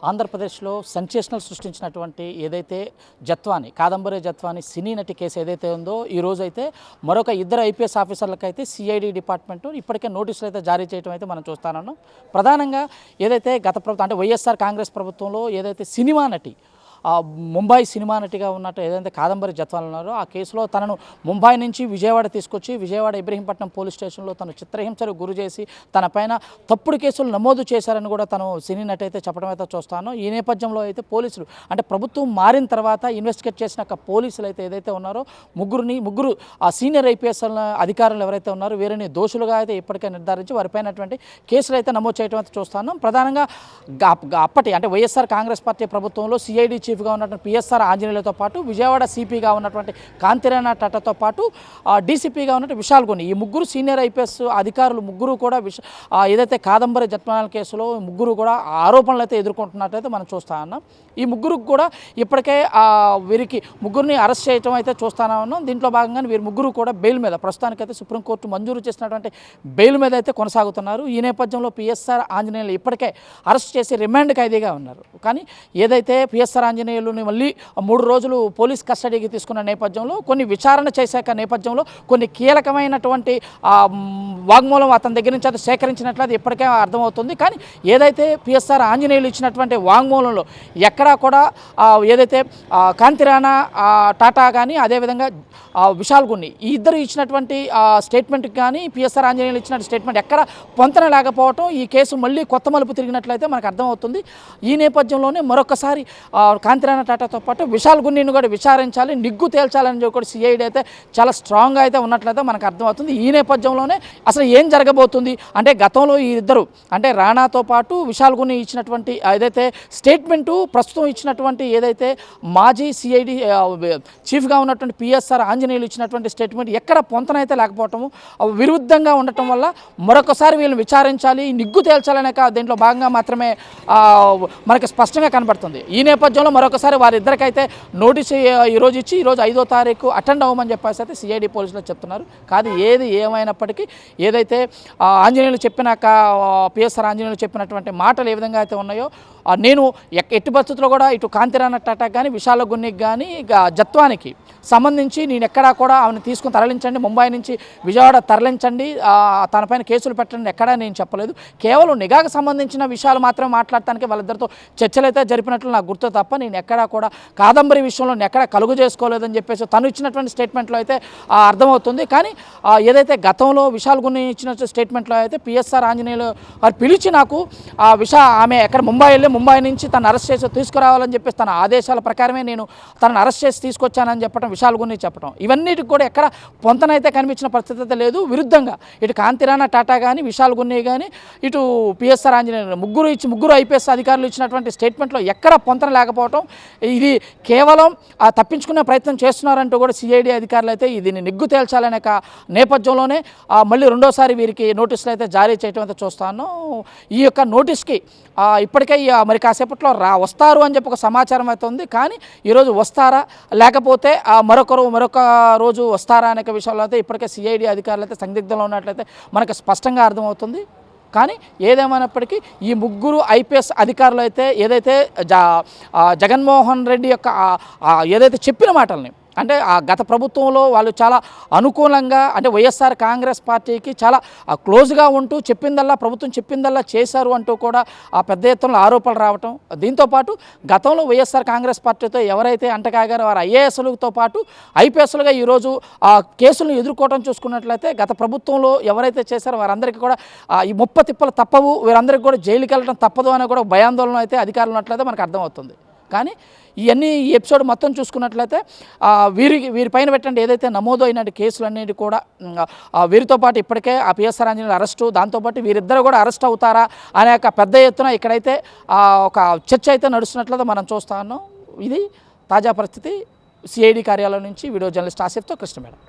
ఆంధ్రప్రదేశ్లో సెన్సేషనల్ సృష్టించినటువంటి ఏదైతే జత్వాని కాదంబరి జత్వాని సినీ నటి కేసు ఏదైతే ఉందో ఈ రోజైతే మరొక ఇద్దరు ఐపీఎస్ ఆఫీసర్లకైతే సిఐడి డిపార్ట్మెంట్ ఇప్పటికే నోటీసులు అయితే జారీ చేయడం అయితే మనం చూస్తానన్నాం. ప్రధానంగా ఏదైతే గత ప్రభుత్వం అంటే వైఎస్ఆర్ కాంగ్రెస్ ప్రభుత్వంలో ఏదైతే సినిమా నటి ముంబై సినిమా నటిగా ఉన్నట్టు ఏదైతే కాదంబరి జత్వాని ఉన్నారో ఆ కేసులో తనను ముంబై నుంచి విజయవాడ తీసుకొచ్చి విజయవాడ ఇబ్రహీంపట్నం పోలీస్ స్టేషన్లో తను చిత్రహింసకు గురి చేసి తన పైన తప్పుడు కేసులు నమోదు చేశారని కూడా తను సినీ నటి అయితే చెప్పడం అయితే చూస్తాను. ఈ నేపథ్యంలో అయితే పోలీసులు అంటే ప్రభుత్వం మారిన తర్వాత ఇన్వెస్టిగేట్ చేసిన పోలీసులు అయితే ఏదైతే ఉన్నారో ముగ్గురు ఆ సీనియర్ ఐపీఎస్ అధికారులు ఎవరైతే ఉన్నారో వీరిని దోషులుగా అయితే ఇప్పటికే నిర్ధారించి వారిపైనటువంటి కేసులు అయితే నమోదు చేయడం అయితే చూస్తాను. ప్రధానంగా అప్పటి అంటే వైఎస్ఆర్ కాంగ్రెస్ పార్టీ ప్రభుత్వంలో సిఐడి చీఫ్గా ఉన్నటువంటి పిఎస్ఆర్ ఆంజనేయులతో పాటు విజయవాడ సిపిగా ఉన్నటువంటి కాంతిరాణ టాటాతో పాటు డీసీపీగా ఉన్నటువంటి విశాల్ గొన్ని ఈ ముగ్గురు సీనియర్ ఐపీఎస్ అధికారులు ముగ్గురు కూడా ఏదైతే కాదంబరి జత్వాని కేసులో ముగ్గురు కూడా ఆరోపణలు అయితే ఎదుర్కొంటున్నట్లయితే మనం చూస్తా ఉన్నాం. ఈ ముగ్గురికి కూడా ఇప్పటికే వీరికి ముగ్గురిని అరెస్ట్ చేయడం అయితే చూస్తానే ఉన్నాం. దీంట్లో భాగంగానే వీరు ముగ్గురు కూడా బెయిల్ మీద ప్రస్తుతానికైతే సుప్రీంకోర్టు మంజూరు చేసినటువంటి బెయిల్ మీద అయితే కొనసాగుతున్నారు. ఈ నేపథ్యంలో పిఎస్ఆర్ ఆంజనేయులు ఇప్పటికే అరెస్ట్ చేసి రిమాండ్ ఖైదీగా ఉన్నారు. కానీ ఏదైతే పిఎస్ఆర్ ఆంజనేయులని మళ్ళీ 3 రోజులు పోలీస్ కస్టడీకి తీసుకున్న నేపథ్యంలో కొన్ని విచారణ చేశాక నేపథ్యంలో కొన్ని కీలకమైనటువంటి వాగ్మూలం అతని దగ్గర నుంచి అయితే సేకరించినట్లయితే ఇప్పటికే అర్థమవుతుంది. కానీ ఏదైతే పిఎస్ఆర్ ఆంజనేయులు ఇచ్చినటువంటి వాగ్మూలంలో ఎక్కడా కూడా ఏదైతే కాంతిరాణ టాటా కానీ అదేవిధంగా విశాల్ గొన్ని ఈ ఇద్దరు ఇచ్చినటువంటి స్టేట్మెంట్కి కానీ పిఎస్ఆర్ ఆంజనేయులు ఇచ్చిన స్టేట్మెంట్ ఎక్కడ పొంతన లేకపోవటం ఈ కేసు మళ్ళీ కొత్త మలుపు తిరిగినట్లయితే మనకు అర్థమవుతుంది. ఈ నేపథ్యంలోనే మరొకసారి కాంతిరాణ టాటాతో పాటు విశాల్ గొన్నిని కూడా విచారించాలి, నిగ్గు తేల్చాలని చెప్పి కూడా సిఐడి అయితే చాలా స్ట్రాంగ్గా అయితే ఉన్నట్లయితే మనకు అర్థమవుతుంది. ఈ నేపథ్యంలోనే అసలు ఏం జరగబోతుంది అంటే గతంలో ఈ ఇద్దరు అంటే రాణాతో పాటు విశాల్ గొన్ని ఇచ్చినటువంటి ఏదైతే స్టేట్మెంటు ప్రస్తుతం ఇచ్చినటువంటి ఏదైతే మాజీ సిఐడి చీఫ్గా ఉన్నటువంటి పిఎస్ఆర్ ఆంజనేయులు ఇచ్చినటువంటి స్టేట్మెంట్ ఎక్కడ పొంతనైతే లేకపోవటము విరుద్ధంగా ఉండటం వల్ల మరొకసారి వీళ్ళని విచారించాలి, నిగ్గు తేల్చాలనే దీంట్లో భాగంగా మాత్రమే మనకి స్పష్టంగా కనబడుతుంది. ఈ నేపథ్యంలో మరొకసారి వారిద్దరికైతే నోటీసు ఈరోజు ఇచ్చి ఈరోజు 5వ తారీఖు అటెండ్ అవ్వమని చెప్పేసి అయితే సిఐడి పోలీసులు చెప్తున్నారు. కాదు ఏది ఏమైనప్పటికీ ఏదైతే ఆంజనేయులు చెప్పినాక పిఎస్ఆర్ ఆంజనేయులు చెప్పినటువంటి మాటలు ఏ విధంగా అయితే ఉన్నాయో నేను ఎట్టి పరిస్థితుల్లో కూడా ఇటు కాంతిరాణ టాటా కానీ విశాల గొన్నికి కానీ జత్వానికి సంబంధించి నేను ఎక్కడా కూడా ఆమెను తీసుకుని తరలించండి, ముంబై నుంచి విజయవాడ తరలించండి, తనపైన కేసులు పెట్టండి ఎక్కడా నేను చెప్పలేదు. కేవలం నిఘాకు సంబంధించిన విషయాలు మాత్రమే మాట్లాడటానికి వాళ్ళిద్దరితో చర్చలు అయితే జరిపినట్లు నాకు గుర్తు తప్ప నేను ఎక్కడా కూడా కాదంబరి విషయంలో నేను ఎక్కడా కలుగు చేసుకోలేదని చెప్పేసి తను ఇచ్చినటువంటి స్టేట్మెంట్లో అయితే అర్థమవుతుంది. కానీ ఏదైతే గతంలో విశాల్ గొన్ని ఇచ్చిన స్టేట్మెంట్లో అయితే పిఎస్ఆర్ ఆంజనేయులు వారు పిలిచి నాకు ఆమె ఎక్కడ ముంబై నుంచి తను అరెస్ట్ చేసి తీసుకురావాలని చెప్పేసి తన ఆదేశాల ప్రకారమే నేను తనను అరెస్ట్ చేసి తీసుకొచ్చానని చెప్పడం విశాల్ గొన్ని చెప్పడం ఇవన్నిటికి కూడా ఎక్కడ పొంతనైతే కనిపించిన పరిస్థితి అయితే లేదు. విరుద్ధంగా ఇటు కాంతిరాణ టాటా కానీ విశాల్ గొన్ని కానీ ఇటు పిఎస్ఆర్ ఆంజనేయులు ముగ్గురు ఐపీఎస్ అధికారులు ఇచ్చినటువంటి స్టేట్మెంట్లో ఎక్కడ పొంతన లేకపోవడం ఇది కేవలం తప్పించుకునే ప్రయత్నం చేస్తున్నారంటూ కూడా సిఐడి అధికారులు అయితే దీన్ని నిగ్గు తేల్చాలనే నేపథ్యంలోనే మళ్ళీ రెండోసారి వీరికి నోటీసులు అయితే జారీ చేయడం అయితే చూస్తాను. ఈ యొక్క నోటీస్కి ఇప్పటికే మరి కాసేపట్లో వస్తారు అని చెప్పి ఒక సమాచారం అయితే ఉంది. కానీ ఈరోజు వస్తారా లేకపోతే మరొక రోజు వస్తారా అనే విషయంలో అయితే ఇప్పటికే సిఐడి అధికారులు అయితే సందిగ్ధంలో ఉన్నట్లయితే మనకు స్పష్టంగా అర్థమవుతుంది. కానీ ఏదేమైనప్పటికీ ఈ ముగ్గురు ఐపీఎస్ అధికారులు అయితే ఏదైతే జగన్మోహన్ రెడ్డి యొక్క ఏదైతే చెప్పిన మాటల్ని అంటే గత ప్రభుత్వంలో వాళ్ళు చాలా అనుకూలంగా అంటే వైఎస్ఆర్ కాంగ్రెస్ పార్టీకి చాలా క్లోజ్గా ఉంటూ ప్రభుత్వం చెప్పిందల్లా చేశారు అంటూ కూడా పెద్ద ఎత్తున ఆరోపణలు రావటం, దీంతోపాటు గతంలో వైఎస్ఆర్ కాంగ్రెస్ పార్టీతో ఎవరైతే అంటకాగారో వారు ఐఏఎస్లతో పాటు ఐపీఎస్లుగా ఈరోజు కేసులను ఎదుర్కోవడం చూసుకున్నట్లయితే గత ప్రభుత్వంలో ఎవరైతే చేశారో వారందరికీ కూడా ఈ తిప్పలు తప్పవు, వీరందరికీ కూడా జైలుకి వెళ్ళడం తప్పదు అనే కూడా భయాందోళన అయితే అధికారులు ఉన్నట్లయితే మనకు అర్థమవుతుంది. కానీ ఈ ఎపిసోడ్ మొత్తం చూసుకున్నట్లయితే వీరిపైన పెట్టండి ఏదైతే నమోదు అయిన కేసులు అనేవి కూడా వీరితో పాటు ఇప్పటికే ఆ పిఎస్ఆర్ ఆంజనేయులు అరెస్టు, దాంతోపాటు వీరిద్దరు కూడా అరెస్ట్ అవుతారా అనే పెద్ద ఎత్తున ఇక్కడైతే ఒక చర్చ అయితే నడుస్తున్నట్లయితే మనం చూస్తా ఉన్నాం. ఇది తాజా పరిస్థితి. సిఐడి కార్యాలయం నుంచి వీడియో జర్నలిస్ట్ ఆసిఫ్తో కృష్ణ మేడం.